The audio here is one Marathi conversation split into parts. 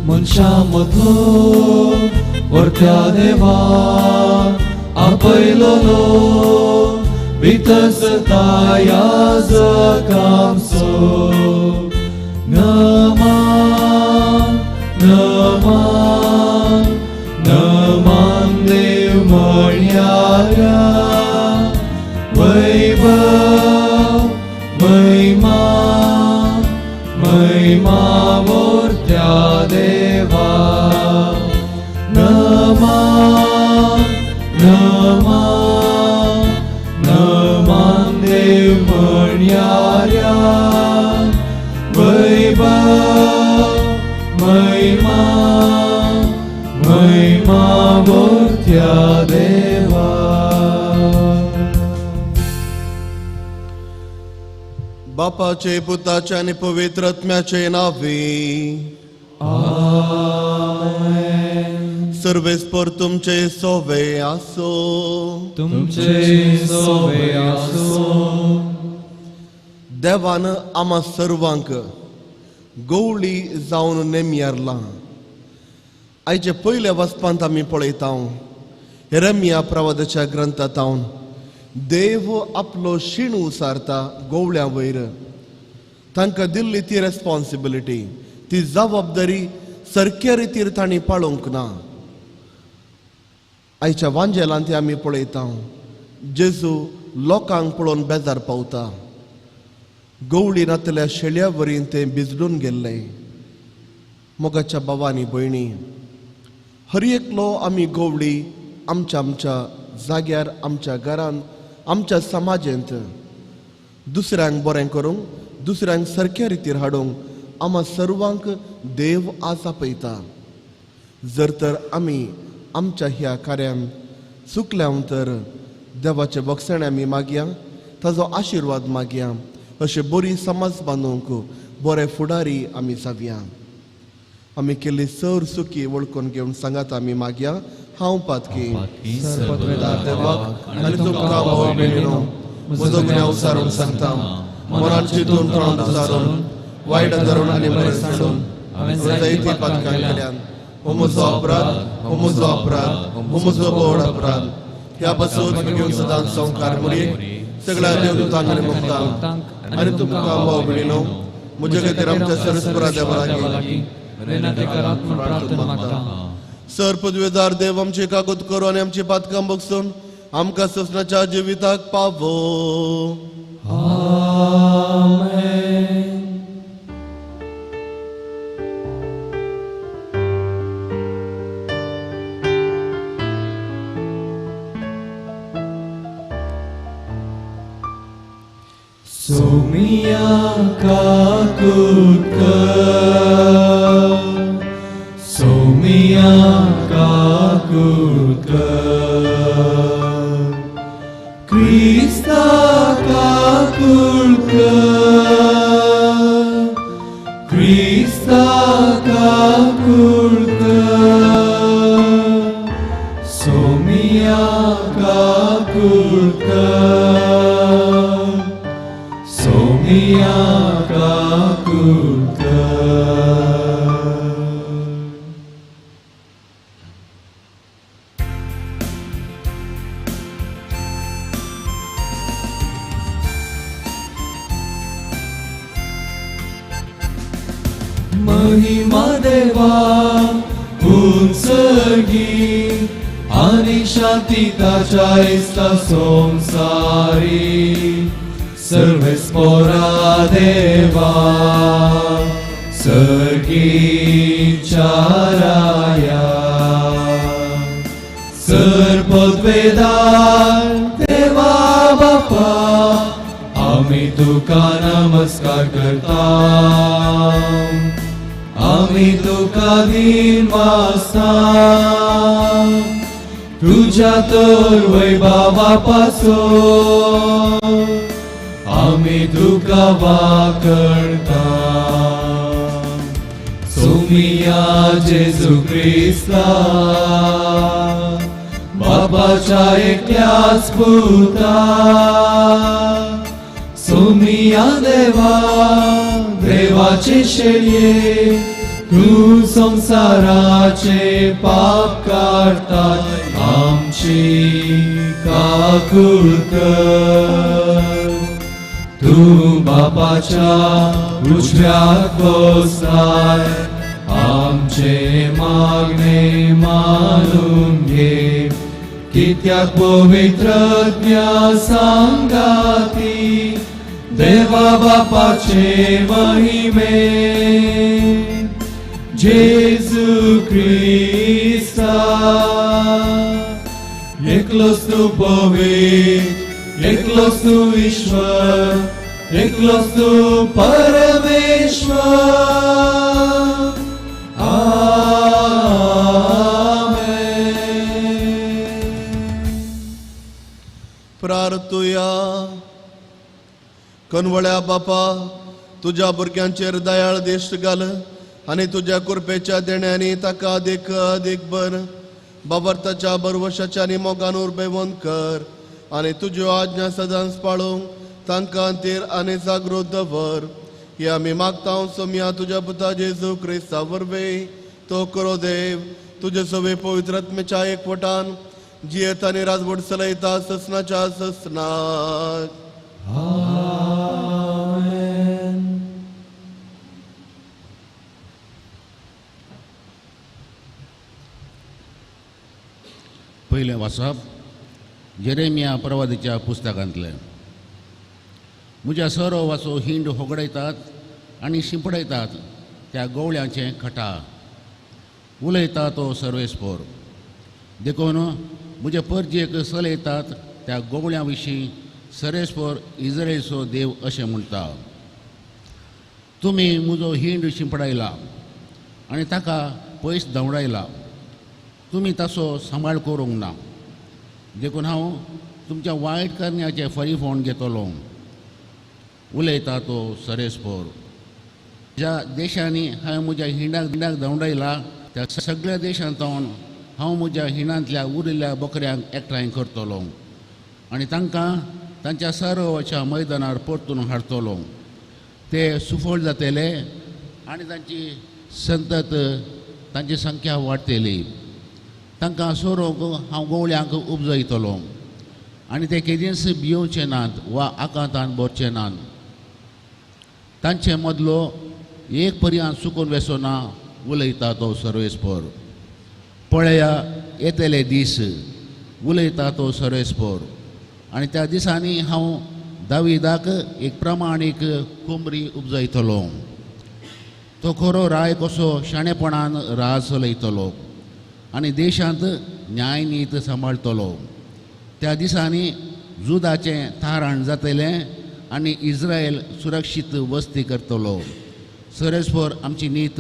मनशामधलो वर्त्या देवा आपयलोलो वितसता याजकांचो नमान नमान नमान देव म्हणयारा वैभव महिमा महिमा मूर्त्या देवा नमान नमान नमान देव म्हणयारा वैभव महिमा महिमा मूर्त्या देवा. बापाचे पुताचे आणि पवित्र आत्म्याचे नावे आमेन. सर्वेस्पर तुमचे सोवे आसो. तुमचे सोवे आसो. देवान आम्हा सर्वांक गवळी जावन नेमयारला. आयचे पयल्या वचपांत आमी पळयता येरेमिया प्रवादाच्या ग्रंथांत देव आपलो शीण उसारता गवळ्या वयर. तांकां दिल्ली ती रेस्पॉन्सिबिलिटी, ती जबाबदारी सारक्या रितीर तांणी पाळोवंक ना. आयच्या वांजेलांत आमी पळयता जेजू लोकांक पळोवन बेजार पावता. गवळी नातल्या शेळ्या वरीन तें भिजडून गेल्ले. मोगाच्या भावांनी भयणी, हर एकलो आमी गवळी आमच्या आमच्या जाग्यार, आमच्या घरान, आमच्या समाजांत दुसऱ्यांक बरें करूंक, दुसऱ्यांक सारक्या रितीर हाडूंक आम्हा सर्वांक देव आज आपयता. जर तर आमी आमच्या ह्या कार्यान चुकल्यां तर देवाचे बक्षण आमी मागया, ताजो आशिर्वाद मागया. अशें बरी समाज बांदूंक बरे फुडारी आमी जावया. आमी केल्ली सर सुखी वळखून घेवन सांगात आमी मागया. हांव पातकी आनी तुमकां भाव भयणीनो म्हजो गुन्यांव उसारून सांगता. मनान चिंतून तोंड उसारून वायट धरून आनी बरें सांडून हांवें जायती पातकां केल्यान हो म्हजो अपराध, हो म्हजो अपराध, हो म्हजो व्हड अपराध. ह्या पासून घेवन सदांच संवकार मुरी सगळ्या देवदूतांक आनी मुक्तांक आनी तुमकां भाव भयणीनो म्हजे खातीर आमच्या सरस्वरा देवा लागीं प्रार्थना मागता. सर पदवेदार देव आमची काकूत करो आनी आमची पातकां बगसून आमकां ससनाच्या जिविताक पावो. आमेन. सोमिया काकूत सोमिया काकूत क्रिस्ता काकूत क्रिस्ता काकूत सोमिया काकूत सोमिया काकूत. महिमा देवा उंचगी आनी शांती ताच्या इस्ता संसारी. सर्वेस्पोरा देवा सर्गीच्या राया. सर पदवेदार देवा बापा आमी तुका नमस्कार करता. आमी तुका दिन वाजता. तुझ्या तर वैभवा पासून आमी तुका वाकळटा. सोमिया जेजू क्रिस्ता बापाच्या एकल्याच पुता. सोमिया देवा देवाचे शेळये तू संसाराचे पाप काढतात आमची काकूळ कर तू बापाच्या उजव्यात बसलाय आमचे मागणे मानून घे कित्याक पवित्रज्ञ सांगाती देवा बापाचे महिमे जेजू ख्रिस्ता एकलोच तू पवित्र एकलोच तू ईश्वर एकलोच तू परमेश्वर प्रार्थुया. कनवळ्या बापा तुझ्या भुरग्यांचेर दयाळ दिश्ट घाल आनी तुझ्या कृपेच्या देण्यानी ताका अधिक अधिक बर बाबरताच्या बरवशाच्या आनी मोगान उर्बेवंत कर आनी तुज्यो आज्ञा सदांच पाळूंक तांकां तीर आनी जागृत दवर. हे आमी मागता सोम्या तुझ्या पुता जेजू क्रिस्ता वरवीं तो करो देव तुझे सवे पवित्र आत्मेच्या एकवटान जियेत आनी राजवट चलयता ससनाच्या ससनाक. पयलें वाचप जेरेमिया प्रवादीच्या पुस्तकांतलें. म्हज्या सोरो वाचो हिंड होगडयतात आनी शिंपडयतात त्या गवळ्याचें खटा उलयता तो सर्वेस्पोर देखून म्हज्या परजेक चलयतात त्या गवळ्या विशीं सर्वेस्पोर इस्रायेलचो देव अशें म्हणटा तुमी म्हजो हिंड शिंपडायला आनी ताका पयस धांवडायला तुमी ताचो सांबाळ करूंक ना देखून हांव तुमच्या वायट करण्याचें फळीफोंड घेतलो उलयता तो सर्वेस्पोर. ज्या देशांनी हांवें म्हज्या हिंडाक धांवडायला त्या सगळ्या देशांतून हांव म्हज्या हिंडांतल्या उरिल्ल्या बकऱ्यांक एकठांय करतलो आनी तांकां तांच्या सर्वाच्या मैदानार परतून हाडटलो. ते सुफळ जातले आनी तांची संतत तांची संख्या वाडटली. तांकां सोरोंक हांव गवळ्यांक उपजयतलो आनी ते केदींच भियोवचे नात वा आकांतान भरचे नात. तांचे मदलो एक पर्यांत चुकून वेसो ना उलयता तो सर्वेस्पोर. पळया येतले दीस उलयता तो सर्वेस्पोर आनी त्या दिसांनी हांव दाविदाक एक प्रमाणीक कोंबरी उपजयतलो. तो खरो राय कसो शाणेपणान राज चलयतलो आनी देशांत न्यायनीत सांबाळटलो. त्या दिसांनी जुदाचें थाराण जातलें आनी इस्रायल सुरक्षीत वस्ती करतलो. सर्वेस्पोर आमची नीत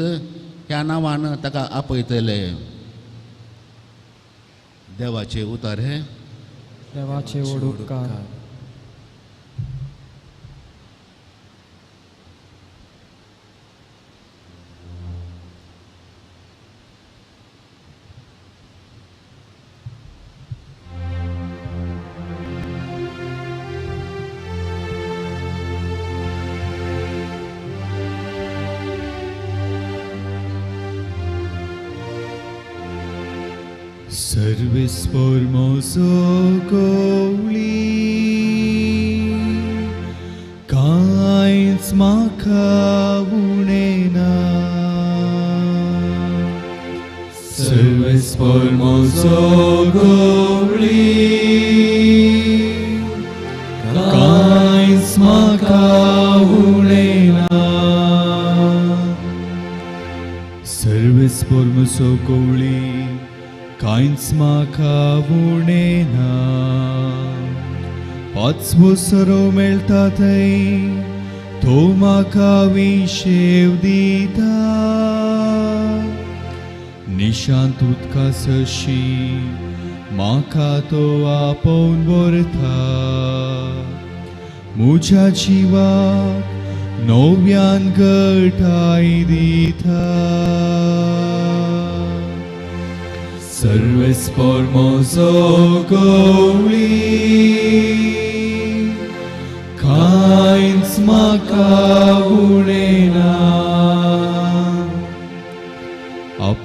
ह्या नांवान ताका आपयतले. देवाचे उतार हे देवाचे उपकार. सर्वेस्poor mozo gowli kains maka unena सर्वेस्poor mozo gowli kains maka unena सर्वेस्poor mozo gowli कांयच म्हाका उणेना पांचवो सरो मेळटा थंय तो म्हाका विशेव दिता निशांत उदका सशी म्हाका तो आपोवन व्हरता म्हज्या जिवाक नव्यान घटाय दिता सर्वेस्poor mozo gowli kains maka unena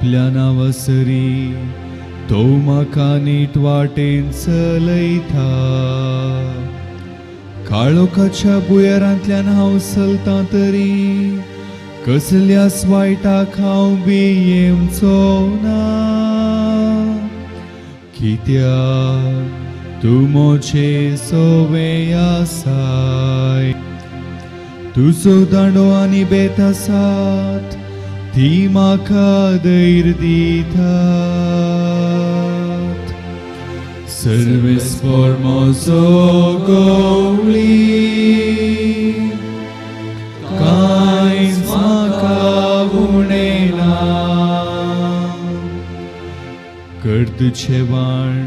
आपल्या नावासरी तो म्हाका नीट वाटेन चलयता. काळोखाच्या बुयरांतल्यान हांव चलतां तरी कसल्याच वायटाक हांव भियेवचो ना. कित्याक तूं मोचे सोबे आसाय. तुजो दांडो आनी बेत आसात ती म्हाका धैर्य दितात. सर्वेस्पर म्हजो गवळी कांयच म्हाका उणेना. कर्दचे वाण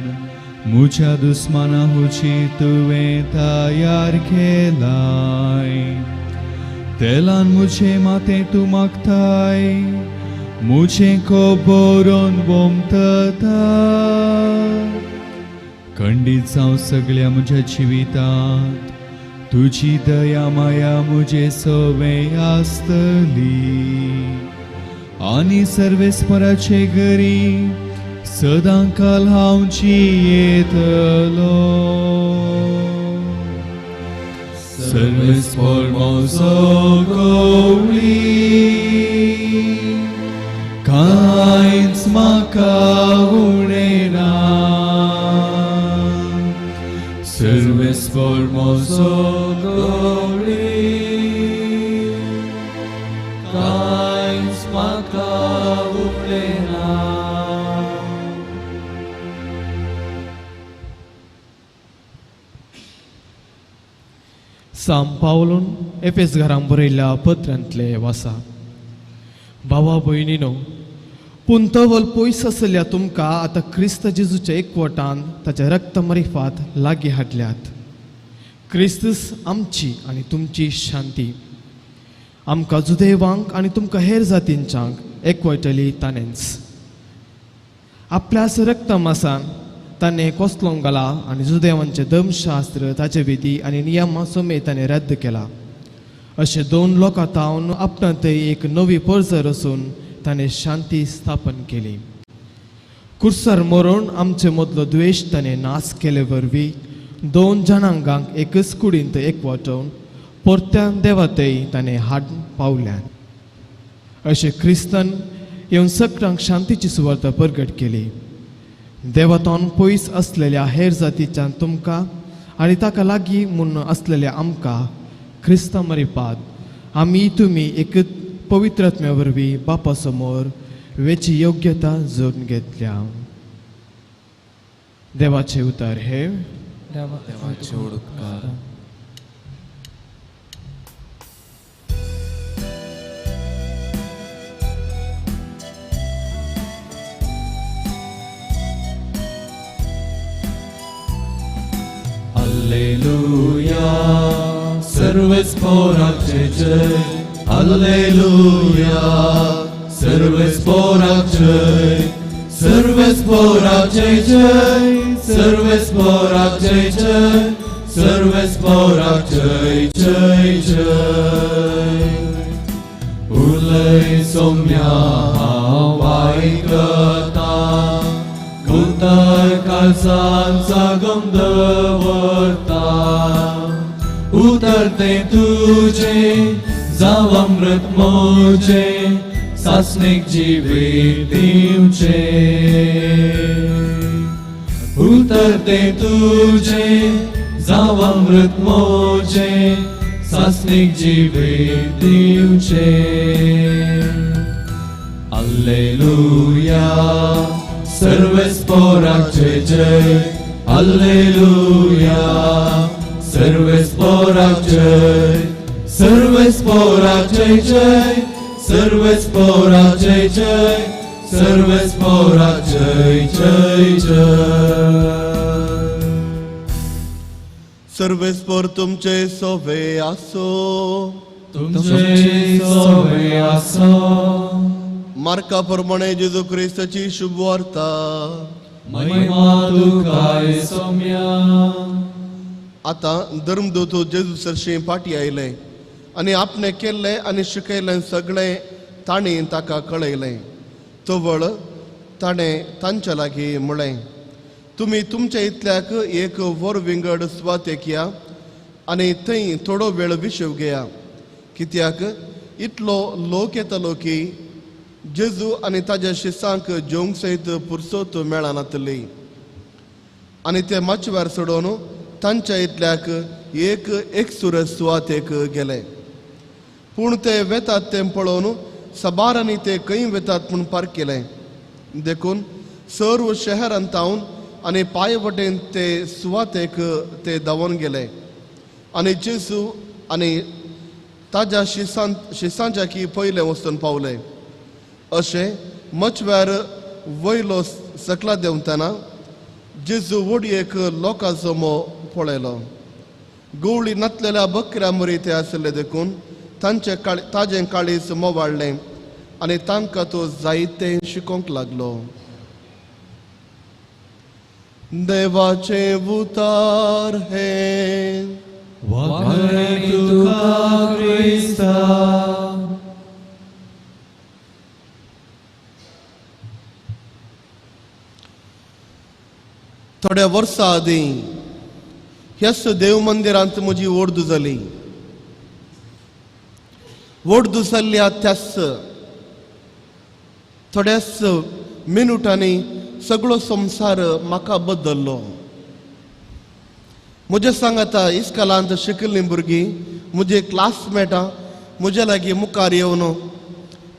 मुझ्या दुस्माना हुची तुवें तयार केलाय. तेलान मुझे माते तूं मागताय मुझे कोबोरोन बोमतता. खंडीत जावं सगळ्या म्हज्या जिवितांत तुजी दया माया मुझे सोबे आसतली. आनी सर्वेस्पराचे घरी सदांकाल हांव जियेतलो. सर्वेस्पर म्हजो गवळी कांयच म्हाका उणेना. सर्वेस्पर म्हजो गवळी कांयच म्हाका उणेना. सांत पावलोन एफेस घरांक बरयल्ल्या पत्रांतले वासा. भावा भयणीनो, पुंतवल पयस आसल्या तुमकां आतां क्रिस्त जेजूच्या एकवटान ताच्या रक्त मरिफात लागीं हाडल्यात. क्रिस्तूस आमची आनी तुमची शांती. आमकां जुदेवांक आनी तुमकां हेर जातींच्यांक एकवटली ताणेंच. आपल्याच रक्तमासान ताणें कोसलोंक घाला आनी जुदेवांचे धर्मशास्त्र ताचे विधी आनी नियमां समेत ताणें रद्द केला. अशे दोन लोकां तावन आपणांतय एक नवी परजर असून ताणें शांती स्थापन केली. कुर्सार मरून आमचे मदलो द्वेश ताणें नाश केले वरवीं दोन जनांगांक एकच कुडींत एकवटोवन परत्या देवातय ताणें हाडून पावल्यात. अशें क्रिस्तान येवन सगळ्यांक शांतीची सुवार्त प्रगट केली. देवातान पयस असलेल्या हेर जातीच्यान तुमकां आनी ताका लागीं म्हूण असलेल्या आमकां क्रिस्तां मरिपाद आमी तुमी एकच पवित्रात्म्या वरवीं बापा समोर वेची योग्यता जोडून घेतल्या. देवाचे उतर हे देवाचे उडकार. Alleluia, सर्वेस्पराचे जय. Alleluia, सर्वेस्पराचे जय. सर्वेस्पराचे जय. सर्वेस्पराचे जय. सर्वेस्पराचे जय जय. उलय सोम्या वायकता उतर काळजांचा गंधवता. उतरते तुझे जाव अमृत मोजे सासणीक जिवीत दिवचे. उतरते तुझे जाव अमृत मोजे सासणीक जिवीत दिवचे. Alleluia, सर्वेस्पराचे जय. Alleluia, सर्वेस्पराचे जय. सर्वेस्पराचे जय. सर्वेस्पराचे जय. सर्वेस्पराचे जय जय. सर्वेस्पर तुमचे सोवे आसो. तुमचे सोवे आसो. मार्का प्रमाणे जेजू क्रिस्ताची शुभ वार्ता. महिमा तुकाय सौम्या. आतां धर्मदूत जेजू सरशी फाटी आयले आनी आपणें केल्लें आनी शिकयलें सगळें तांणी ताका कळयलें. तवळ ताणें तांच्या लागीं म्हळें, तुमी तुमच्या इतल्याक एक वर विंगड सुवातेक या आनी थंय थोडो वेळ विशव घेया, कित्याक इतलो लोक येतलो की जेजू आनी ताज्या शिसांक जेवंक सयत पुरसोत मेळनातली. आनी ते माचव्यार सोडून तांच्या इतल्याक एक एकसुर सुवातेक गेले. पूण ते वेतात तें पळोवन सबारांनी ते खंय वेतात म्हूण पारकेलें. देखून सर्व शहरांतावन आनी पांय वटेन ते सुवातेक ते धांवून गेले. आनी जेजू आनी ताज्या शिसांच्या की पयले वचून पावले. अशें मचव्यार वयलो सकला देंवतना जेजू वडयेक लोकांचो मोव पळयलो. गवळी नातलेल्या बकऱ्या मरी ते आसले देखून ताजें काळीज मोवाळ्ळें आनी तांकां तो जायतें शिकोवंक लागलो. देवाचें उतार हे वखणी तुका क्रिस्ता. थोड्या वर्सां आदीं ह्याच देव मंदिरांत म्हजी ओर्द जाली. ओर्द जाल्ल्या त्याच थोड्याच मिनटांनी सगळो संवसार म्हाका बदल्लो. म्हजे सांगाता इस्कॉलांत शिकिल्लीं भुरगीं म्हजे क्लासमेटां म्हज्या लागीं मुखार येवन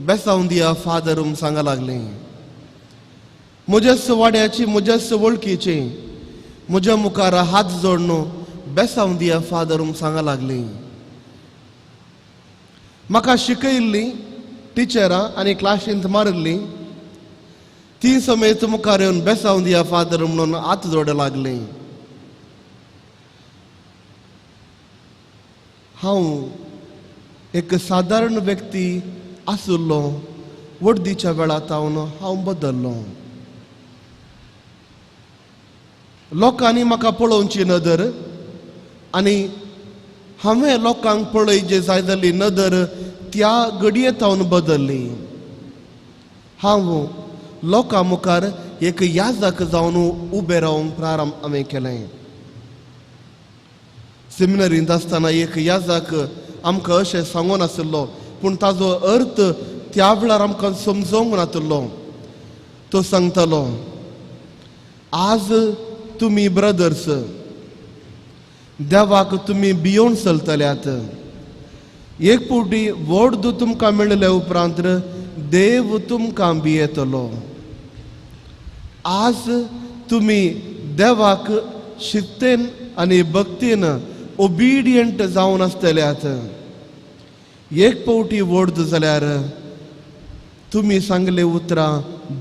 बेसावून दिया फादर म्हूण सांगा लागलीं. म्हज्याच वाड्याची म्हज्याच वळखीची म्हज्या मुखार हात जोडून बेसावून दिया फादर म्हूण सांगा लागलीं. म्हाका शिकयल्लीं टिचरां आनी क्लासींत मारिल्लीं ती समेत मुखार येवन बेसावून दिया फादर म्हणून हात जोड लागलीं. हांव एक सादारण व्यक्ती आसुल्लो वर्दीच्या वेळांतावन हांव बदल्लो. लोकांनी म्हाका पळोवची नदर आनी हांवें लोकांक पळय जाय जाल्ली नदर त्या घडयेंतावन बदल्ली. हांव लोकां मुखार एक याजक जावन उबें रावंक प्रारंभ हांवें केलें. सेमिनरींत आसतना एक याजक आमकां अशें सांगून आसलो, पूण ताजो अर्थ त्या वेळार आमकां समजोवंक नासलो. तो सांगतालो, आज तुमी ब्रदर्स देवाक तुमी भियोन चलतल्यात. एक फावटी व्हड तुमकां मेळिल्ले उपरांत देव तुमकां भियेतलो. आज तुमी देवाक शिस्तेन आनी भक्तीन ओबिडियंट जावन आसतल्यात. एक फावटी व्हड जाल्यार तुमी सांगले उतरां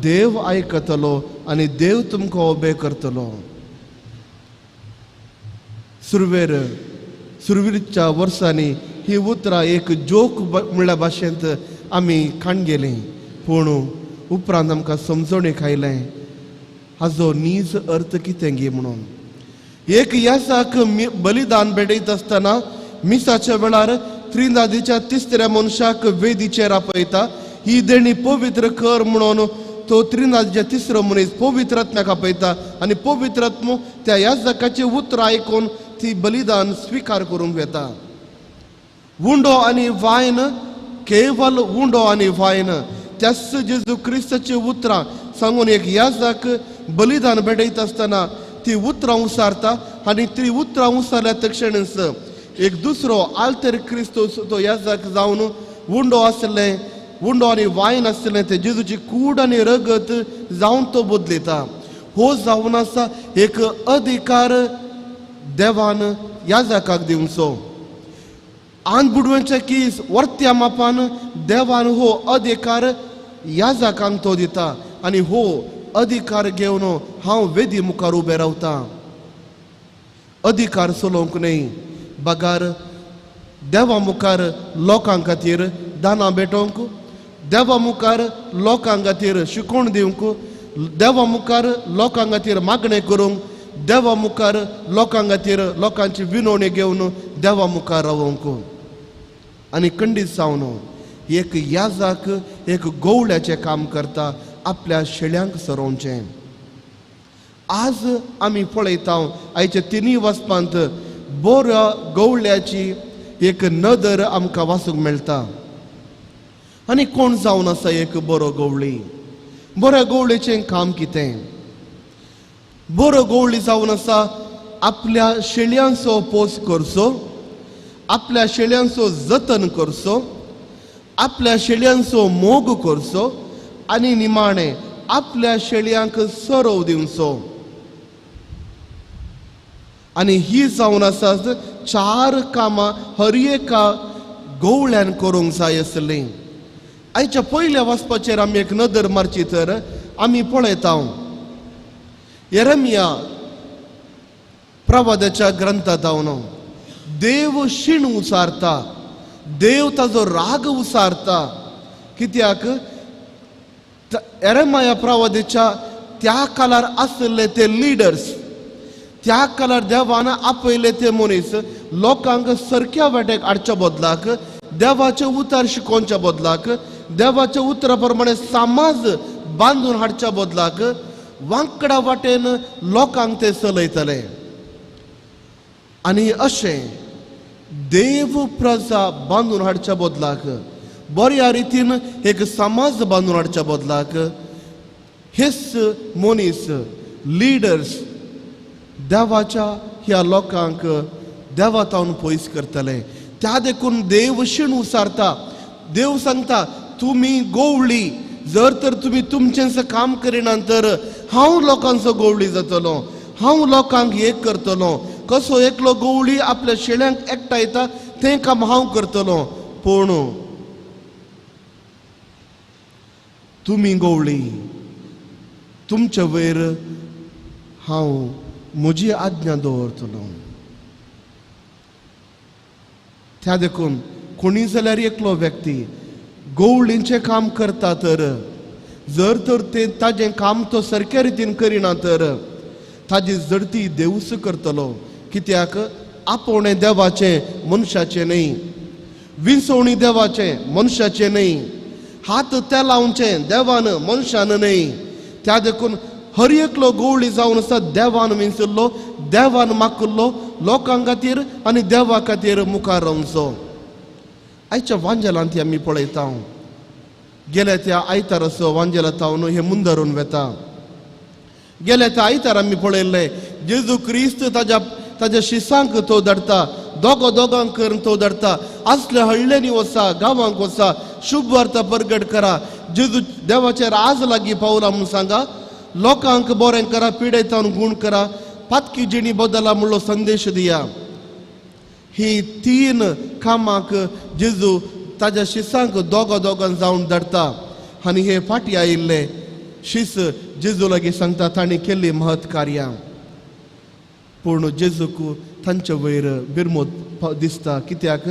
देव आयकतलो आनी देव तुमकां ओबे करतलो. सुरवेच्या वर्सांनी ही उतरां एक जोक म्हणल्या भाशेंत आमी खाण गेलीं, पूण उपरांत आमकां समजणेक आयलें हाजो नीज अर्थ कितें गे म्हणून. एक यासाक बलिदान भेटयत आसतना मिसाच्या वेळार त्रिनादीच्या तिसऱ्या मनशाक वेदीचेर आपयता. ही देणी पवित्र कर म्हणून तो त्रिनादीच्या तिसरो मनीस पवित्र आत्म्याक आपयता आनी पवित्र आत्मो त्या याजकाची उतरां आयकून ती बलिदान स्वीकार करूंक येता. उंडो आनी वायन, केवल उंडो आनी वायन त्याच जेजू क्रिस्ताची उतरां सांगून एक याजक बलिदान भेटयत आसतना ती उतरां उसारता आनी ती उतरां उसारल्या तक्षणच एक दुसरो आल्तर क्रिस्तोस तो याजक जावन उंडो आनी वायन आसलें ते जेजूची कूड आनी रगत जावन तो बदलयता. हो जावन आसा एक अधिकार देवान याजकाक दिवचो. आंधबुडव्यांचे कीस वर्त्या मापान देवान हो अधिकार याजकांक तो दिता आनी हो अधिकार घेवन हांव वेदी मुखार उबें रावता. अधिकार चलोवंक न्ही, बगार देवा मुखार लोकां खातीर दानां भेटोवंक, देवा मुखार लोकां खातीर शिकोवण दिवंक, देवा मुखार लोकां खातीर मागणें करूंक, देवा मुखार लोकां खातीर लोकांची विनवणी घेवन देवा मुखार रावंक. आनी खंडीत जावन एक याजक एक गवळ्याचें काम करता आपल्या शेळ्यांक सरोवचें. आज आमी पळयता आयच्या तिनूय वचपांत बऱ्या गवळ्याची एक नदर आमकां वाचूंक मेळटा. आनी कोण जावन आसा एक बरो गवळी? बऱ्या गवळेचें काम कितें? बरो गवळी जावन आसा आपल्या शेळयांचो पोस करचो, आपल्या शेळयांचो जतन करचो, आपल्या शेळयांचो मोग करचो आनी निमाणें आपल्या शेळयांक सरव दिवचो. आनी ही जावन आसा 4 कामां हर एका गवळ्यान करूंक जाय आसलीं. आयच्या पयल्या वचपाचेर आमी एक नदर मारची तर आमी पळयता येरेमिया प्रवादाच्या ग्रंथांत हांव देव शीण उसारता, देव ताजो राग उसारता. कित्याक येरेमिया प्रवादाच्या त्या काळार आसले ते लिडर्स, त्या काळार देवान आपयले ते मनीस लोकांक सारक्या वाटेक हाडच्या बदलाक, देवाचे उतार शिकोवच्या बदलाक, देवाच्या उतरा प्रमाणे समाज बांदून हाडच्या बदलाक वांकडा वाटेन लोकांक ते चलयतले. आनी अशें देव प्रजा बांदून हाडच्या बदलाक, बऱ्या रितीन एक समाज बांदून हाडच्या बदलाक हेच मनीस लिडर्स देवाच्या ह्या लोकांक देवातावन पयस करतले. त्या देखून देव शीण उसारता. देव सांगता तुमी गवळी, जर तर तुमी तुमचेंच काम करिना तर हांव लोकांचो गवळी जातलो, हांव लोकांक एक करतलो. कसो एकलो गवळी आपल्या शेळ्यांक एकठांयता तें काम हांव करतलो. पूण तुमी गवळी, तुमचे वयर हांव म्हजी आज्ञा दवरतलो. त्या देखून कोणी जाल्यार एकलो व्यक्ती गवळींचें काम करता तर जर तर ते ताजें काम तो सारक्या रितीन करिना तर ताजी जडती देवूच करतलो. कित्याक आपोवणें देवाचें मनशाचें न्ही, विंचवणी देवाचें मनशाचें न्ही, हात ते लावचें देवान मनशान न्ही. त्या देखून हर एकलो गवळी जावन आसा देवान विंचल्लो, देवान मागलो लोकां खातीर आनी देवा खातीर मुखार रावचो. आयच्या वांजेलांत आमी पळयता गेल्या त्या आयताराचो वांजेलांत हांव हे मुंदरून वेता. गेल्या त्या आयतार आमी पळयल्ले जेजू क्रिस्त ताज्या शिसांक तो धाडटा, दोगांक करून तो धाडटा. असल्या हळ्ळेनी वचा, गांवांक वचा, शुभ वार्ता प्रगट करा, जेजू देवाचे राज लागीं पावला म्हूण सांगा, लोकांक बरें करा, पिडेतावन गूण करा, पातकी जिणी बदला म्हणलो संदेश दिया. ही 3 कामाक जेजू ताज्या शिसांक दोगां जावन धाडटा. आनी हे फाटी आयिल्ले शिस जेजू लागीं सांगता तांणी केल्ली महत् कार्यां. पूण जेजूक तांचे वयर बिरमोद दिसता. कित्याक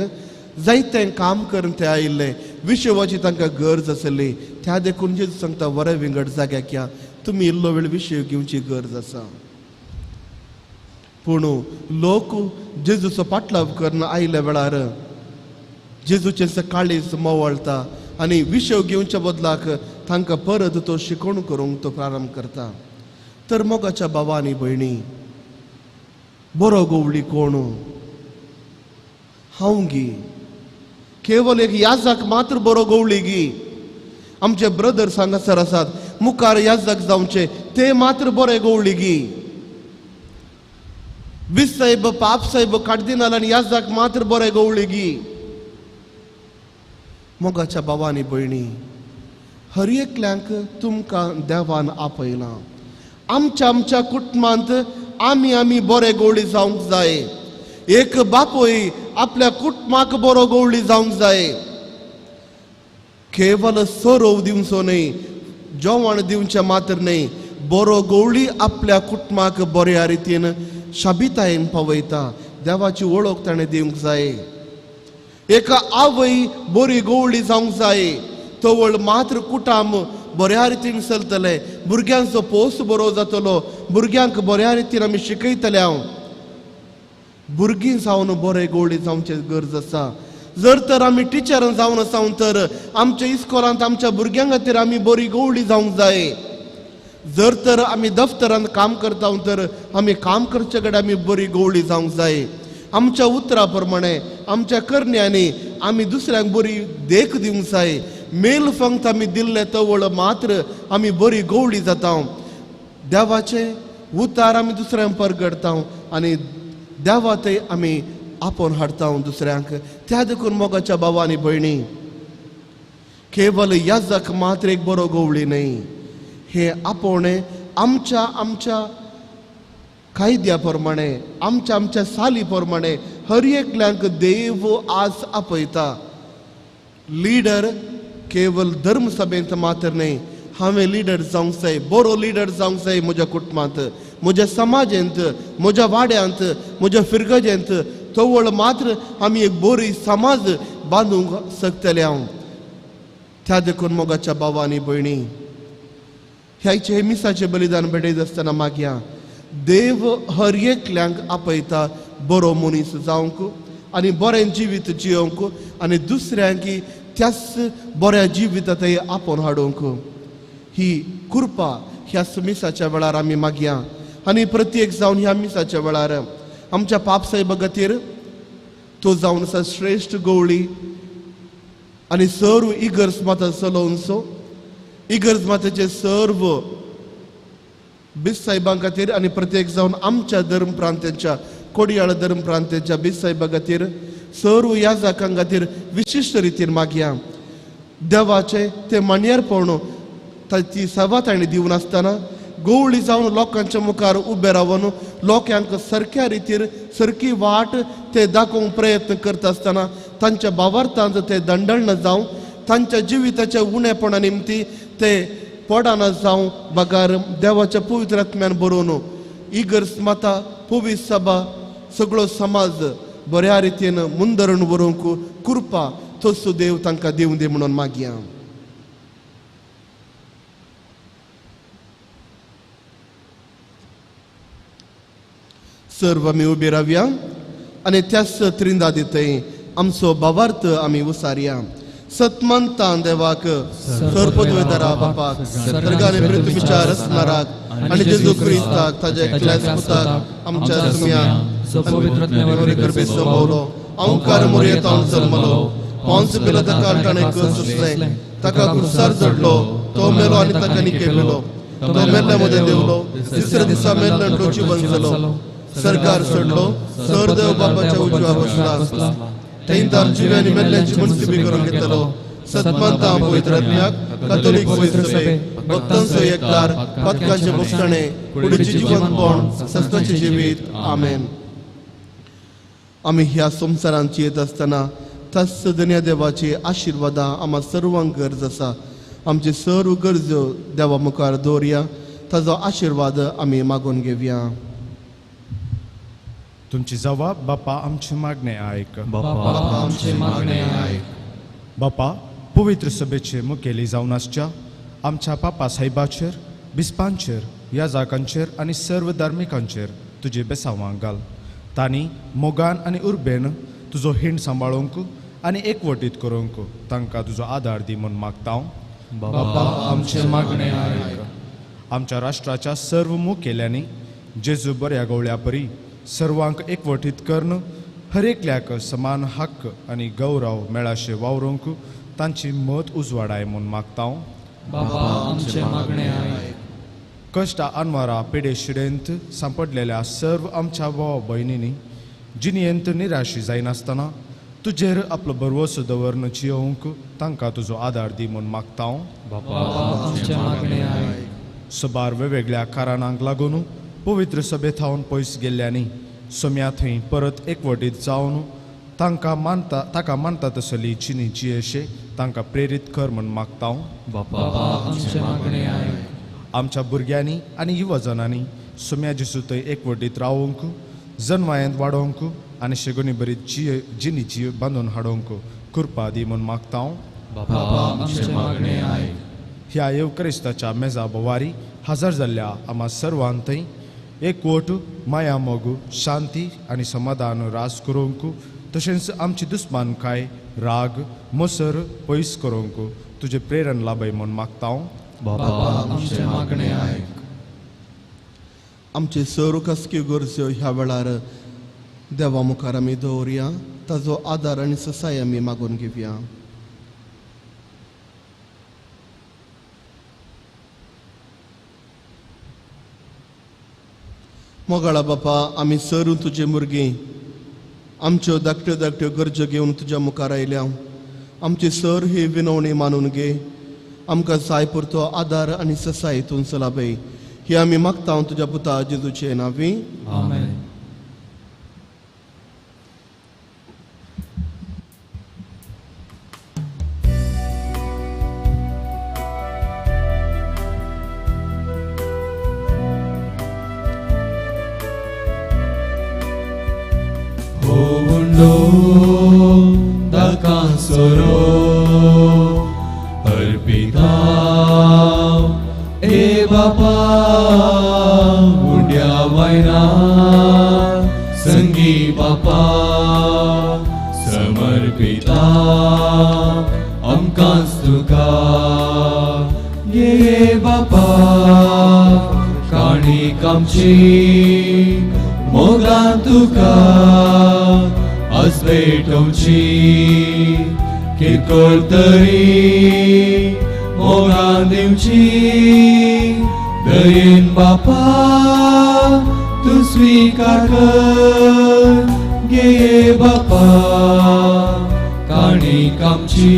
जायतें काम करून ते आयिल्ले, विशवाची तांकां गरज आसली. त्या देखून जेजू सांगता वरें विंगड जाग्याक या, तुमी इल्लो वेळ विशय घेवची गरज आसा. पूण लोक जेजूचो पाटलाव करून आयिल्ल्या वेळार जेजूचें काळीज मोवळटा आनी विशय घेवच्या बदलाक तांकां परत तो शिकोवण करूंक तो प्रारंभ करता. तर मोगाच्या भावा आनी भयणी, बरो गवळी कोण? हांव गी. केवल एक याजक मात्र बरो गवळी गी. आमचे ब्रदर हांगासर आसात, मुखार याजक जावचे ते मात्र बरे गवळी गी. विस साहेब, पाप साहेब, कार्दिनाल आनी याजक मात्र बरे गवळी गी. मोगाच्या भावांनी भयणी, हर एकल्यांक तुमकां देवान आपयलां. आमच्या कुटुंबांत आमी बरे गवळी जावंक जाय. एक बापूय आपल्या कुटुंबाक बरो गवळी जावंक जाय. केवल सरव दिवचो न्ही, जेवण दिवचें मात्र न्ही, बरो गवळी आपल्या कुटुंबाक बऱ्या रितीन शाबितायेन पावयता. देवाची वळख ताणें दिवंक जाय. एका आवय बरी गवळी जावंक जाय, तवळ मात्र कुटाम बऱ्या रितीन चलतले, भुरग्यांचो पोस बरो जातलो, भुरग्यांक बऱ्या रितीन आमी शिकयतले. भुरगीं जावन बरे गवळी जावचे गरज आसा. जर तर आमी टिचर जावन आसा तर आमच्या इस्कॉलांत आमच्या भुरग्यां खातीर आमी बरी गवळी जावंक जाय. जर तर आमी दफ्तरांत काम करता तर आमी काम करचे कडेन आमी बरी गवळी जावंक जाय. आमच्या उतरा प्रमाणे आमच्या करण्यांनी आमी दुसऱ्यांक बरी देख दिवंक जाय. मेल फंक्त आमी दिल्ले तवळ मात्र आमी बरी गवळी जाता. देवाचे उतार आमी दुसऱ्यांक परगडता आनी देवा ते आमी आपोवन हाडता दुसऱ्यांक. त्या देखून मोगाच्या भावा आनी भयणी, केवल याजक मात्र एक बरो गवळी न्ही, हे आपोवणे आमच्या आमच्या कायद्या प्रमाणे आमच्या आमच्या साली प्रमाणे हर एकल्यांक देव आज आपयता. लिडर केवल धर्मसभेंत मात्र न्ही, हांवें लिडर जावंक जाय, बरो लिडर जावंक जाय म्हज्या कुटुंबांत, म्हज्या समाजांत, म्हज्या वाड्यांत, म्हज्या फिरगजेंत. तवळ मात्र आमी एक बरी समाज बांदूंक शकतले. हांव त्या देखून मोगाच्या भावा आनी भयणी, ह्याचे हे मिसाचे बलिदान भेटयत आसतना मागया देव हर एकल्यांक आपयता बरो मनीस जावंक आनी बरें जिवीत जियोंक आनी दुसऱ्यांक त्याच बऱ्या जिवितात आपोवन हाडूंक. ही कृपा ह्या मिसाच्या वेळार आमी मागया. आनी प्रत्येक जावन ह्या मिसाच्या वेळार आमच्या पापसाहेबा खातीर तो जावन आसा श्रेश्ठ गवळी आनी सर्व इगर्ज माता चलोवनचो इगर्ज मातेचे सर्व बीस साहेबां खातीर आनी प्रत्येक जावन आमच्या धर्म प्रांताच्या कोडयाळ धर्म प्रांताच्या बीस साहेबा खातीर सर्व याजकां खातीर विशिश्ट रितीन मागया. देवाचे ते मान्यारपण ती सेवा ताणें दिवन आसतना गवळी जावन लोकांच्या मुखार उबे रावन लोकांक सारक्या रितीर सारकी वाट ते दाखोवंक प्रयत्न करता आसतना तांच्या भावार्थांत ते दंडण जावं, तांच्या जिविताच्या उणेपणा निमती ते पडाना जावं बगार देवाच्या पवित्र आत्म्यान बरोवन इगर्ज माता पवित्र सभा सगळो समाज बऱ्या रितीन मुंदरण व्हरूंक कृपा तसो देव तांकां दिवं दी म्हणून मागया. सर्व आमी उबी रावया आनी त्याच त्रिंदा दितय आमचो भावार्थ आमी उसारया. सतमंतान देवाक सर्वपदवेदारा बापाक सर्गाने पृथ्वीच्या रचणाराक आनी जेजू क्रिस्ताक ताच्या एकल्याच पुताक आमच्या जन्म्याक करबे संभवलो, अंकार मोरयेतान जल्मलो, पोंस पिलाता काळटाणे कसले, ताका क्रुसार जडलो, तो मेलो आनी ताका निकेलो, तो मेल्ल्या मध्ये देवलो, तिसऱ्या दिसा मेल्ल्यान तो जिवंत जालो, सरकार चडलो, सरदेव बापाच्या उजव्या बसला, तेंतार जिव्यांनी मेल्ल्यांची मनसुबी करून घेतलो. सतमंता पवित्र आत्म्याक कॅथोलिक पवित्र सभे भक्तांचो एकदार पदकाचे भोगसणे पुढचे जीवनपण सस्ताचे जिवीत. आमेन. आमी ह्या संवसारांत येत आसतना तस दुनिया देवाची आशिर्वादां आम्हा सर्वांक गरज आसा. आमची सर्व गरजो देवा मुखार दवरया, ताजो आशिर्वाद आमी मागून घेवया. तुमची जबाब बापा आमची मागणे आयक. बापा आमचे मागणे आयक. बापा पवित्र सभेचे मुखेली जावन आसच्या आमच्या पापा साहेबाचेर, बिस्पांचेर, याजकांचेर आनी सर्व धार्मिकांचेर तुजे बेसांवांक घाल. तांणी मोगान आनी उर्बेन तुजो हिंड सांबाळूंक आनी एकवटीत करूंक तांकां तुजो आदार दी म्हूण मागता. बापा आमचे मागणे आयक. आमच्या राष्ट्राच्या सर्व मुखेल्यांनी जेजू बऱ्या गवळ्या परी सर्वांक एकवटीत करून हर एकल्याक समान हक्क आनी गौरव मेळाशे वावरूंक तांची मत उजवाडाय म्हूण मागता. बापा आमचे मागणे आयक. कश्टा आनवारा पिडे शिडेंत सांपडलेल्या सर्व आमच्या भाव भयणींनी जिणेंत निराशी जायनासतना तुजेर आपलो भरवोसो दवरून जियोवंक तांकां तुजो आदार दी म्हूण मागता. बापा आमचे मागणे आयक. सबार वेगवेगळ्या कारणांक लागून पवित्र सभेत हावन पयस गेल्ल्यांनी सोम्या थंय परत एकवटीत जावन ताका मानता तसली चिनी जियेशे तांकां प्रेरीत कर म्हूण मागता. बापा आमचे मागणे आयक. आमच्या भुरग्यांनी आनी युवजनांनी सोम्या जेजू थंय एकवटीत रावूंक, जन्मायेंत वाडोवंक आनी शेगोनी बरी जिनी जीव बांदून हाडूंक कृपा दी म्हूण मागता. बापा आमचे मागणे आयक. ह्या येवक्रिस्ताच्या मेजा बोवारी हजर जाल्ल्या आम्हा सर्वांक थंय एकवट माया मोग शांती आनी समाधान रास करूंक तशेंच आमची दुस्मानकाय राग मोसर पयस करूंक तुजे प्रेरण लाभय म्हूण मागता हांव. बापा आमचे मागणे आयक. आमचे सर्व कसक्यो गरजो ह्या वेळार देवा मुखार आमी दवरया. ताजो आदार आनी ससाय आमी मागून घेवया. मोगाळा बापा, आमी सर्व तुजे भुरगीं आमच्यो धाकट्यो धाकट्यो गरजो घेवन तुज्या मुखार आयल्या. आमची सर ही विनवणी मानून घे. आमकां जाय पुरतो आदार आनी ससाय हितून लाभय. ही आमी मागता हांव तुज्या पुता जेजूचे नांवी. आमेन. da cansoro arpitao e bapa undia vaina sangi bapa samarpita amkans tuka ye bapa kani kamchi mogan tuka Aspetomci kirkol tari mogandimci dayin Bapa tu svikar kar ge Bapa kani kamci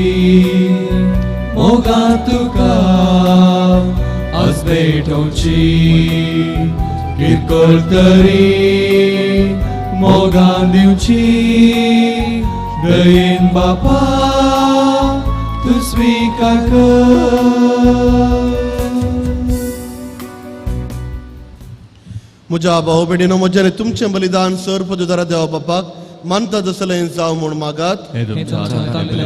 mogatuka aspetomci kirkol tari mogandimci dayin Bapa tu svikar kar. म्हज्या भाऊ भयणीनो, म्हज्याने तुमचें बलिदान सर पदुदारा देवा बापाक मानता जसलें जावं म्हूण मागात. हे तुमच्या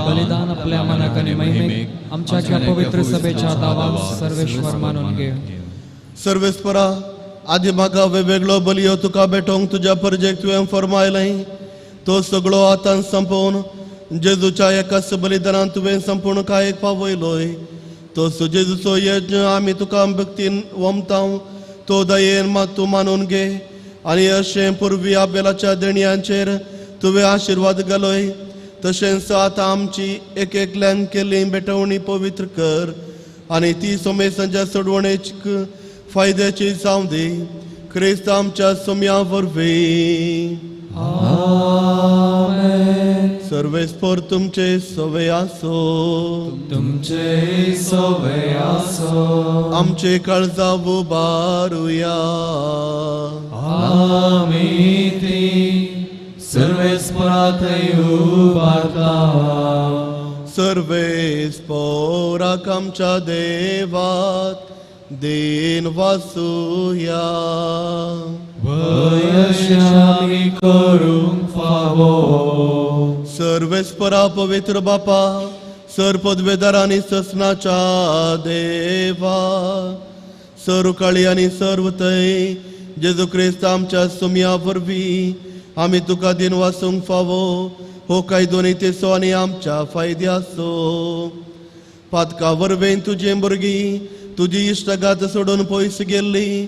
बलिदान आपल्या मनाक आणि महिमेक आमच्या पवित्र सभेच्या दावाक सर्वेश्वर मानून घे. सर्वेस्परा, आदी म्हाका वेगवेगळो बलियो तुका भेटोवंक तुज्या परजेक तुवें फरमायलें. तो सगळो आतां संपोवन जेजूच्या एकाच बलिदानान तुवें संपूर्ण कायेक पावयलोय. तो जेजूचो यज्ञ आमी तुका भक्तीन वमतां. तो दयेन तूं मानून घे आनी अशें पुर्वी आबेलाच्या देणयांचेर तुवें आशिर्वाद घालोय. तशेंच आतां आमची एक एकल्यान केल्ली भेटवणी पवित्र कर आनी ती सोमेसांच्या सोडवणेक फायद्याची जावं दी. क्रिस्त आमच्या सोम्या वरवीं. सर्वेस्पर तुमचे सवय आसो. तुमचे सवय आसो. आमचे काळजा उबारुया. आमी ती सर्वेस्पराथय उबारता. सर्वेस्पराक आमच्या देवात दिन वासुया. वयशामी करूंक फावो. सर्वेस्परा पवित्र बापा, सर पदवेदार आनी ससनाच्या देवा, सर्व काळी आनी सर्व तय जेजू क्रिस्त आमच्या सोम्या वरवीं आमी तुका दिन वासूंक फावो. हो काय दोनी तेसो आनी आमच्या फायद्याचो. पातका वरवें तुजे भुरगीं तुजी इश्टगात सोडून पयस गेल्ली,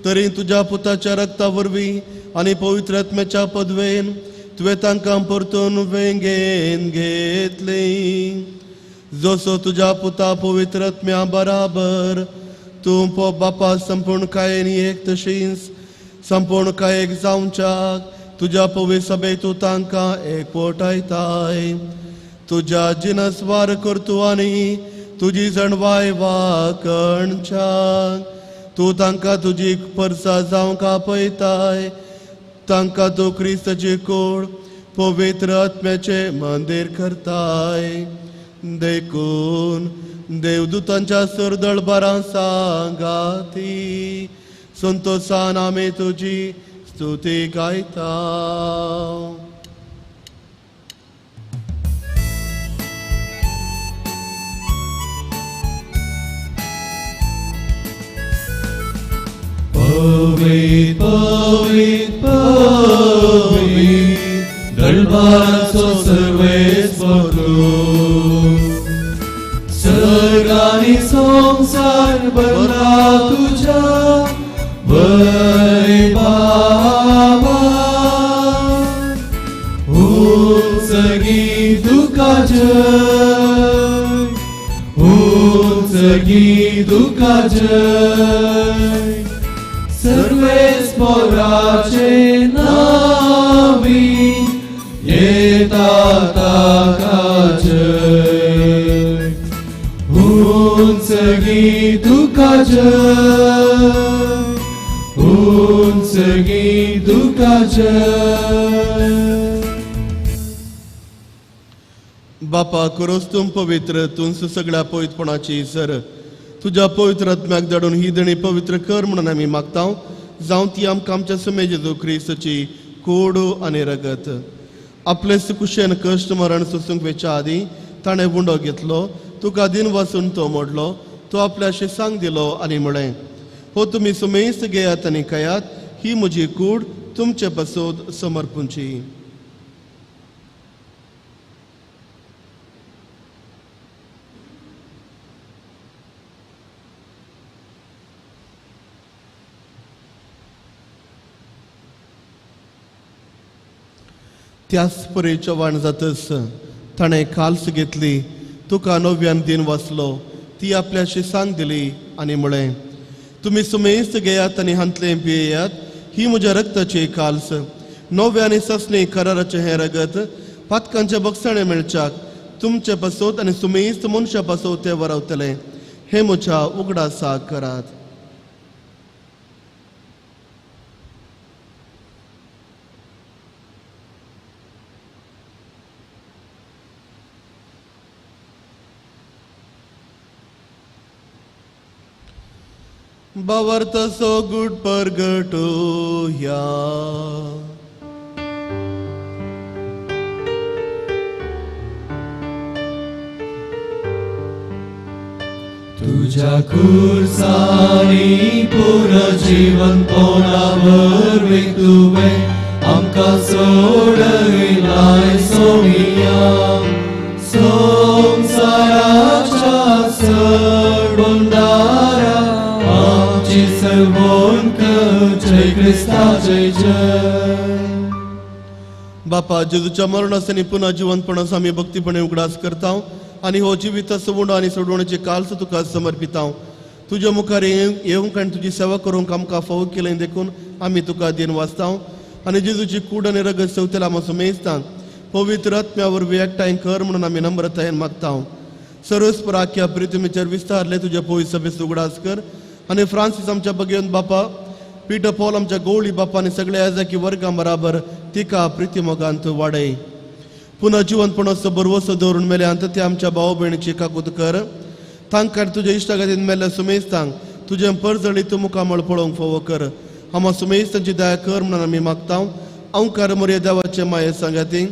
तरी तुज्या पुताच्या रक्ता वरवीं आनी पवित्र आत्म्याच्या पदवेन तुवें तांकां परतून वेंगेन घेतली. जसो तुज्या पुता पवित्र आत्म्या बराबर तूं बापा संपूर्ण कायेन एक, तशींच संपूर्ण कायेक जावच्याक तुज्या पवित्र सभेक तूं तांकां एकवटायताय. तुज्या जिनस्वार करतू आनी तुजी जणवाय वाकणच्याक तूं तांकां तुजी परसा जावंक आपयताय. तांकां तूं क्रिस्ताची कूड पवित्र आत्म्याचे मंदिर करताय. देखून देवदूतांच्या सरदळबारां सांगाती संतोषान आमी तुजी स्तुती गायता. Pavit, pavit, pavit, दळबाराचो सर्वेस बदलू सर्ग आणि संसार भरला तुझ्या वैभवा उंच गीतुका जय उंच गीतुका जय सर्वेस पोराचे नावी येता ताका जय उंच गीतुका जय उंच गीतुका जय बापा करोस तुम पवित्र तुंस सगळ्या पवित्रपणाची सर तुझ्या पवित्र आत्म्याक धाडून ही देणी पवित्र कर म्हणून आमी मागता जावं ती आमकां आमच्या समे जेजू क्रिस्ताची कोड आनी रगत आपले कुशेन कश्ट मरण सोसूंक वेच्या आदी ताणें बुंडो घेतलो तुका दिन वाचून तो मोडलो तो आपल्या शिसांक दिलो आनी म्हळें हो तुमी सुमेस्त घेयात आनी खयात ही म्हजी कूड तुमचे पासोद समर्पूंची त्याच परेच्या वाण जातच ताणें काल्स घेतली तुका नव्यान दिन वाचलो ती आपल्या शिसांक दिली आनी म्हळें तुमी सुमेस्त घेयात आनी हांतले पियेयात ही म्हज्या रक्ताची काल्स नव्या आनी ससणी कराराचें हें रगत पातकांचे बगसाणे मेळच्याक तुमचे पासोत आनी सुमेस्त मनशा पासोत ते वरवतले हे म्हज्या उगडासा करात बावर्तसो गुड परगटो या तुझ्या खुर्सानी पुरा जीवन तोंडावर तुवे आमकां सोडलाय सोमिया संसाराच्या सडोंडारा जय क्रिस्ता जय जय बापा जेजूच्या मरणासनी पुन्हा जिवंतपणास आम्ही भक्तीपणे उगडास करता आणि हो जिवित सवूण आणि सोडवण्याचे काल्स तुका समर्पिता तुझ्या मुखार येवंक आनी तुजी सेवा करूंक आमकां फावो केलें देखून आमी तुका दिन वाचता आनी जेजूची कूड आनी रगत सेवतेला आमचो मेजता पवित्र आत्म्या वरवीं एकठांय कर म्हणून आमी नम्रतायेन मागता सर्वस्पर आख्या प्रितमेचेर विस्तारले तुज्या पवित्र सभेस उगडास कर आनी फ्रांसीस आमच्या भगियन बापा पीटर पॉल आमच्या गवळी बापा आनी सगळ्या याजाकी वर्गां बराबर तिका प्रितीमोगांत वाडय पुन्हा जिवंतपणाचो बरवसो दवरून मेले अंत ते आमच्या भाव भयणीची काकूत कर तांकां तुज्या इश्टागतीन मेल्ल्या सुमेस्तांक तुजें परजळी तूं मुखामळ पळोवंक फावो कर आमा सुमेस्तांची दया कर म्हणून आमी मागता अंकार मोरये देवाचे माये सांगाती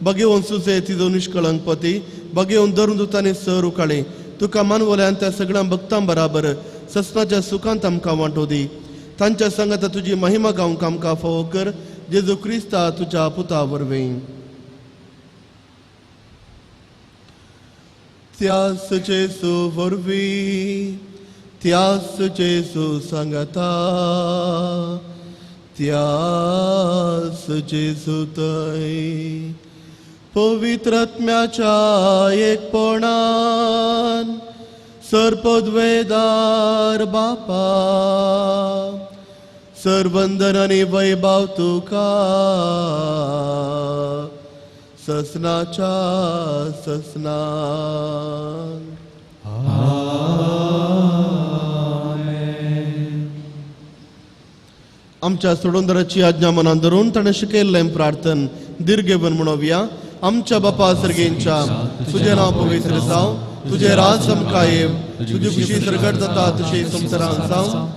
बगेवन सुसे तिजो निश्कळंक पती बगेवन धरून दुतांनी सर उकाळी तुका मानवल्यान त्या सगळ्या भक्तां बराबर ससनाच्या सुखांत आमकां वांटो दी तांच्या संगत तुजी महिमा गावंक आमकां फावो कर जेजू क्रिस्ता तुज्या पुता वरवीं त्यास जेसू वरवीं त्यास जेसू सांगता त्यास जेसू थंय पवित्र आत्म्याच्या एकपणान सरपदवेदार बापा सरवंदन आनी वैभव तुका ससनाच्या ससनान आमच्या सोडोंदराची आज्ञा मनान धरून ताणें शिकयल्लें प्रार्थन दीर्घेवन म्हणोवया आमच्या बापा सर्गेंच्या तुजें नांव पवित्र जावं तुझे राज आमकां येव तुजी खुशी सरगट जाता तशी संवसारांत जावं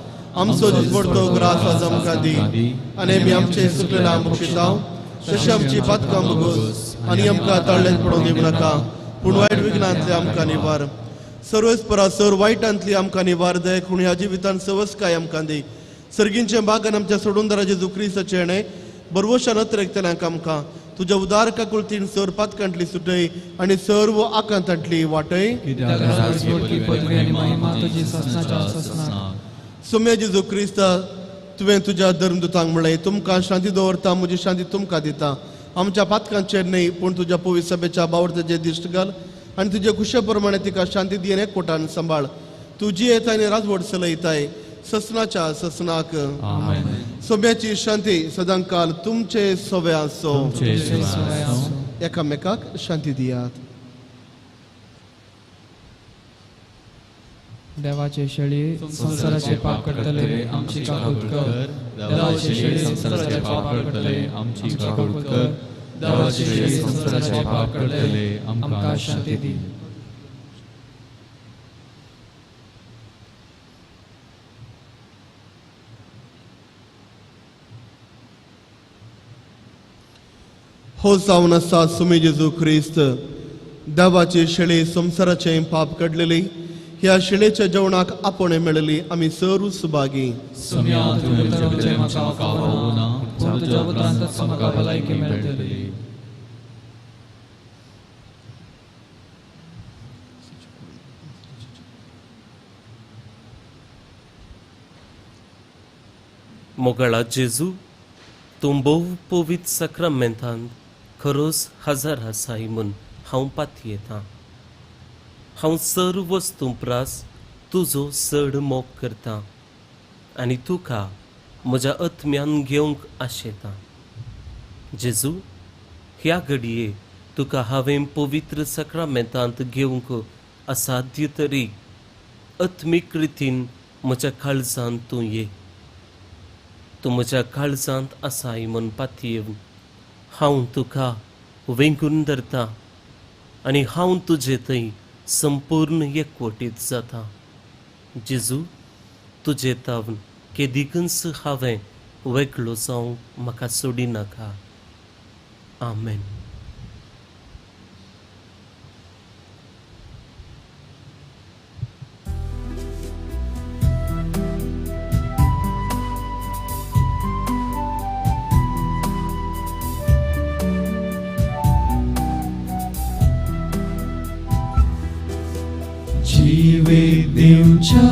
आमचो दिसपडतो ग्रास आज आमकां दी आनी आमी आमचे सुकलेला मुक्षिता तशी आमची पातकां बगोस आनी आमकां ताळ्ळेंत पडोवंक दिवं नाका पूण वायट विघ्नांतले आमकां निवार सर्वेस्परा सर वायटांतली आमकां निवार दय पूण ह्या जिवितांत सवस्काय आमकां दी सर्गींचे बागान आमच्या सोडून जेजू क्रिस्ताचे बरवशान अतिरेकतल्यांक आमकां तुझ्या उदार काकुळतीन सर पातकांतली सुटय आणि सर्व आकांतांतली वाटय. कित्याक राजवटी पदवी आनी महिमा तुजी ससनाच्या ससनाक. सोम्या जेजू क्रिस्ता तुवें तुज्या धर्मदुतांक म्हणलें तुमकां शांती दवरता म्हजी शांती तुमकां दिता. आमच्या पातकांचेर न्हय पूण तुज्या पवित्र सभेच्या बावरतेचेर दिश्ट घाल आनी तुजे कुशे प्रमाणे तिका शांती दियेन एकवटान सांबाळ. तुजी येताय आनी राजवट चलयताय ससनाच्या ससनाक. सोम्याची शांती सदांकाल तुमचे सोबे आसो. एकामेकाक शांती दियात. देवाचे शेळी संसाराचे पाप करतले आमची काकूट कर. देवाचे शेळी संसाराचे पाप करतले आमची काकूट कर. देवाचे शेळी संसाराचे पाप करतले आमकां शांती दी. हो जावन आसा सुमी जेजू क्रिस्त देवाची शेळी संसाराचे पाप काडलेली. ह्या शेळेच्या जेवणाक आपण मेळली आमी सर्व सुभागी. सुम्या तुवें धर्मचे म्हाका पावना पूण तुज्या उदरांतच म्हाका भलायकी मेळटली. मोगळा जेजू तूं भोव पवित्र सक्रामेंतांत खरोच हजर आसाय म्हूण हांव पातयेतां. हांव सर्व वस्तू प्रास तुजो चड मोग करतां आनी तुका म्हज्या आत्म्यान घेवंक आशेतां. जेजू ह्या घडये तुका हांवें पवित्र सक्रामेंतांत घेवंक असाध्य तरी आत्मीक रितीन म्हज्या काळजांत तूं ये. तूं म्हज्या काळजांत आसाय म्हूण पातयेवन हांव तुका वेंगून धरतां आनी हांव तुजे थंय संपूर्ण एकवटीत जाता. जेजू तुजे तावन केदिकच हांवें वेगळो जावंक म्हाका सोडी नाका. आमेन. जीवे देवच्या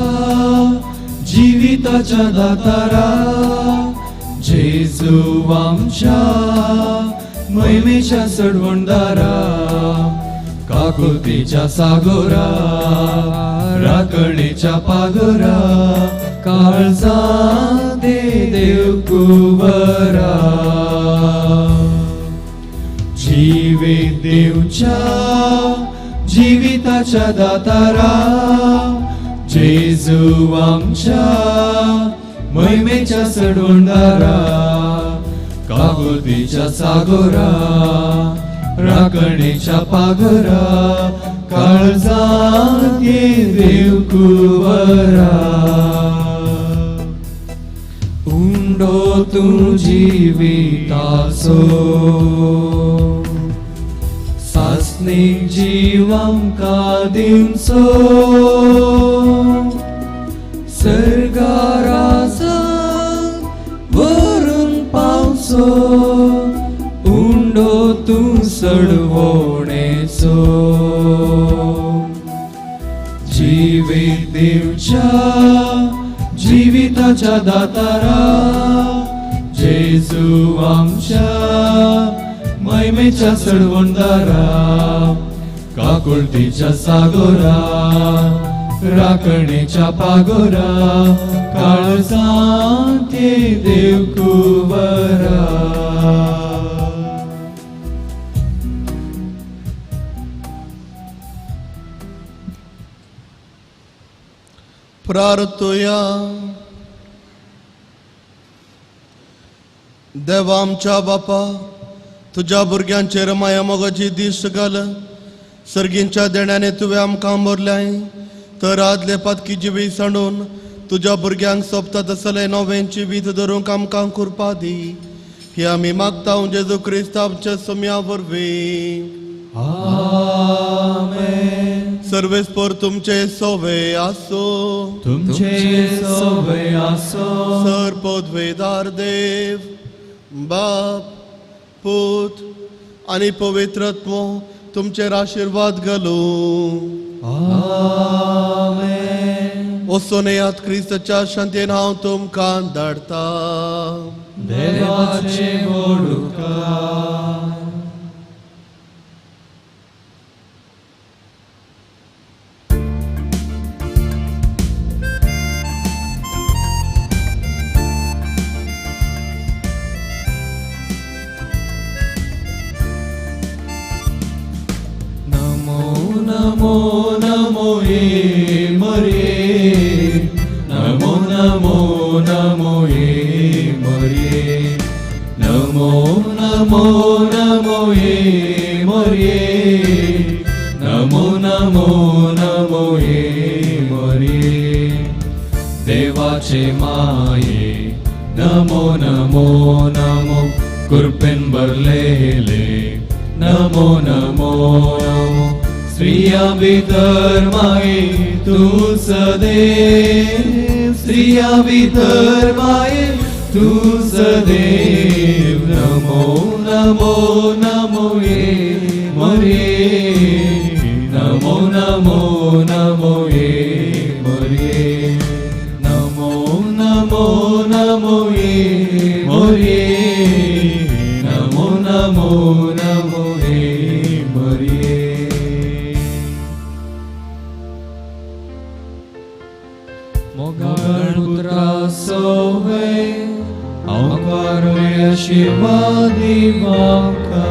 जीविताच्या दातारा जेजू आमच्या महिमेच्या सडवणदारा काकुतीच्या सागोरा राखणेच्या पागोरा काळजा दे देव कुवरा. जीवे देवच्या जीविताच्या दातारा जेजू आमच्या महिमेच्या सडवणदारा काकुतीच्या सागोरा राखणेच्या पागोरा काळजा दे देव कुवरा. उंडो तू जीविताचो सासनीक जीव आमकां दिवचो सर्गारासाक व्हरून पावचो उंडो तूं सडवणेचो. जिवीत दिवच्या जिविताच्या दातारा जेजू आमच्या महिमेच्या सडवणदारा काकुळतीच्या सागोरा राखणेच्या पागोरा काळजांत ये देव कुवरा. प्रार्थया. देवा आमच्या बापा तुझ्या भुरग्यांचेर माया मोगाची दिश्ट घाल. सर्गींच्या देण्याने तुवें आमकां मोरल्याय तर आदले पातकी जिवी सांडून तुझ्या भुरग्यांक सोबता तसले नवें जिवीत धरूंक आमकां कृपा दी. हे आमी मागता जेजू क्रिस्त आमच्या सोम्या वरवीं. आमेन. सर्वेस्पर तुमचे सोवे आसो. तुमचे सोवे आसो. सर्वोद्वेदार देव बाप पूत आनी पवित्रत्व तुमचेर आशीर्वाद घालूं. वचून येयात क्रिस्ताच्या शांतीन हांव तुमकां धाडटा. देवाचे गोड उपकार. नमो नमो ये मरिये. नमो नमो नमो ये मरिये. नमो नमो नमो ये मरिये. नमो नमो नमो ये मरिये. देवाचे माये नमो नमो नमो कृपेन भरलेले नमो नमो नमो. स्त्रिया भितर माये तू सदैव. स्त्रिया भितर माये तू सदैव. नमो नमो नमो ये मरिये. नमो नमो नमो ये मरिये. नमो नमो नमो ये मरिये. नमो नमो नमो ये मरिये. मोगणपुत्रा सोवे अवकारोय आशीर्वादी वाका.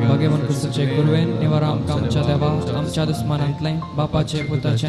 भगवान क्रिस्तुचे गुरवेन निवारा आमकां आमच्या देवा आमच्या दुस्मानांतले बापाचे पुताचे